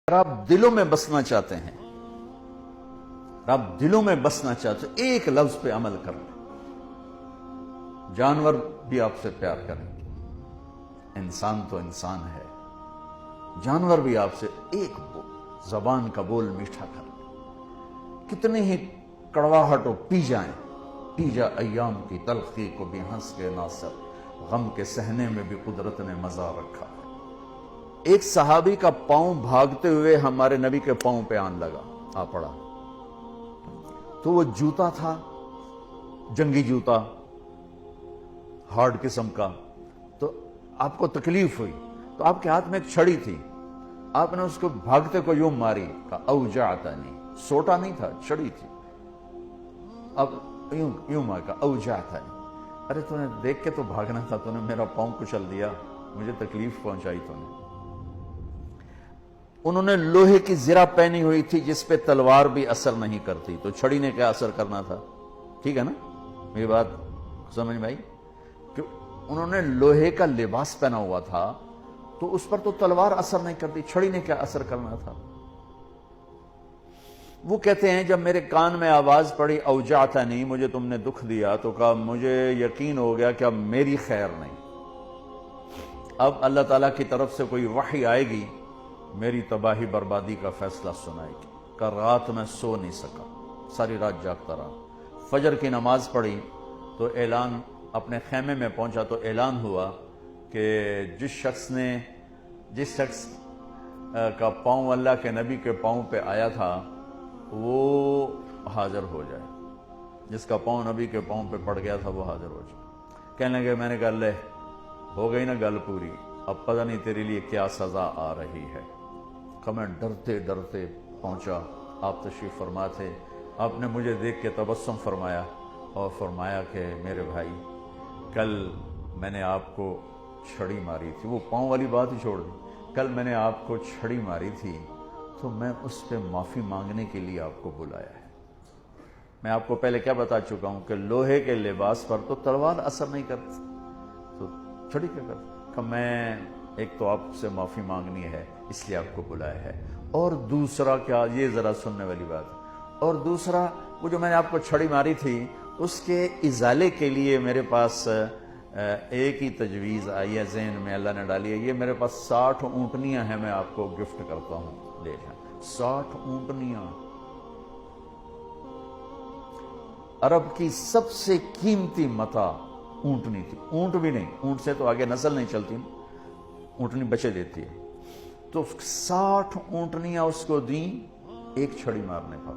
اگر آپ دلوں میں بسنا چاہتے ہیں، آپ دلوں میں بسنا چاہتے ہیں، ایک لفظ پہ عمل کر لیں، جانور بھی آپ سے پیار کریں گے۔ انسان تو انسان ہے، جانور بھی آپ سے ایک زبان کا بول میٹھا کر لیں، کتنے ہی کڑواہٹ ہو پی جائیں، پی جا ایام کی تلخی کو بھی ہنس کے ناصر، غم کے سہنے میں بھی قدرت نے مزہ رکھا ہے۔ ایک صحابی کا پاؤں بھاگتے ہوئے ہمارے نبی کے پاؤں پہ آن لگا، آ پڑا، تو وہ جوتا تھا، جنگی جوتا، ہارڈ قسم کا، تو آپ کو تکلیف ہوئی، تو آپ کے ہاتھ میں ایک چھڑی تھی، آپ نے اس کو بھاگتے کو یوں ماری، کہا اوجعتنی، سوٹا نہیں تھا، چھڑی تھی، اب یوں مار، کہا اوجعتنی، ارے تو نے دیکھ کے تو بھاگنا تھا، تو نے میرا پاؤں کچل دیا، مجھے تکلیف پہنچائی تو نے۔ انہوں نے لوہے کی زرہ پہنی ہوئی تھی جس پہ تلوار بھی اثر نہیں کرتی، تو چھڑی نے کیا اثر کرنا تھا؟ ٹھیک ہے نا، میری بات سمجھ میں آئی؟ کہ انہوں نے لوہے کا لباس پہنا ہوا تھا تو اس پر تو تلوار اثر نہیں کرتی، چھڑی نے کیا اثر کرنا تھا؟ وہ کہتے ہیں جب میرے کان میں آواز پڑی اوجعتنی، مجھے تم نے دکھ دیا، تو کہا مجھے یقین ہو گیا کہ اب میری خیر نہیں، اب اللہ تعالیٰ کی طرف سے کوئی وحی آئے گی، میری تباہی بربادی کا فیصلہ سنائے گی۔ کہ رات میں سو نہیں سکا، ساری رات جاگتا رہا، فجر کی نماز پڑھی تو اعلان، اپنے خیمے میں پہنچا تو اعلان ہوا کہ جس شخص کا پاؤں اللہ کے نبی کے پاؤں پہ آیا تھا وہ حاضر ہو جائے، جس کا پاؤں نبی کے پاؤں پہ پڑ گیا تھا وہ حاضر ہو جائے۔ کہنے لگے، میں نے کہا لے ہو گئی نا گل پوری، اب پتہ نہیں تیرے لیے کیا سزا آ رہی ہے۔ کہ میں ڈرتے ڈرتے پہنچا، آپ تشریف فرما تھے، آپ نے مجھے دیکھ کے تبسم فرمایا اور فرمایا کہ میرے بھائی، کل میں نے آپ کو چھڑی ماری تھی، وہ پاؤں والی بات ہی چھوڑ دی، کل میں نے آپ کو چھڑی ماری تھی تو میں اس پہ معافی مانگنے کے لیے آپ کو بلایا ہے۔ میں آپ کو پہلے کیا بتا چکا ہوں کہ لوہے کے لباس پر تو تلوار اثر نہیں کرتی، تو چھڑی کیا کرتی؟ کہ میں ایک تو آپ سے معافی مانگنی ہے اس لیے آپ کو بلایا ہے، اور دوسرا کیا، یہ ذرا سننے والی بات ہے، اور دوسرا وہ جو میں نے آپ کو چھڑی ماری تھی اس کے ازالے کے لیے میرے پاس ایک ہی تجویز آئی ہے ذہن میں، اللہ نے ڈالی ہے، یہ میرے پاس 60 اونٹنیاں ہیں، میں آپ کو گفٹ کرتا ہوں، لے جائیں۔ 60 اونٹنیاں، عرب کی سب سے قیمتی متاع اونٹنی تھی، اونٹ بھی نہیں، اونٹ سے تو آگے نسل نہیں چلتی، اونٹنی بچے دیتی ہے، تو 60 اونٹنیاں اس کو دیں ایک چھڑی مارنے پر۔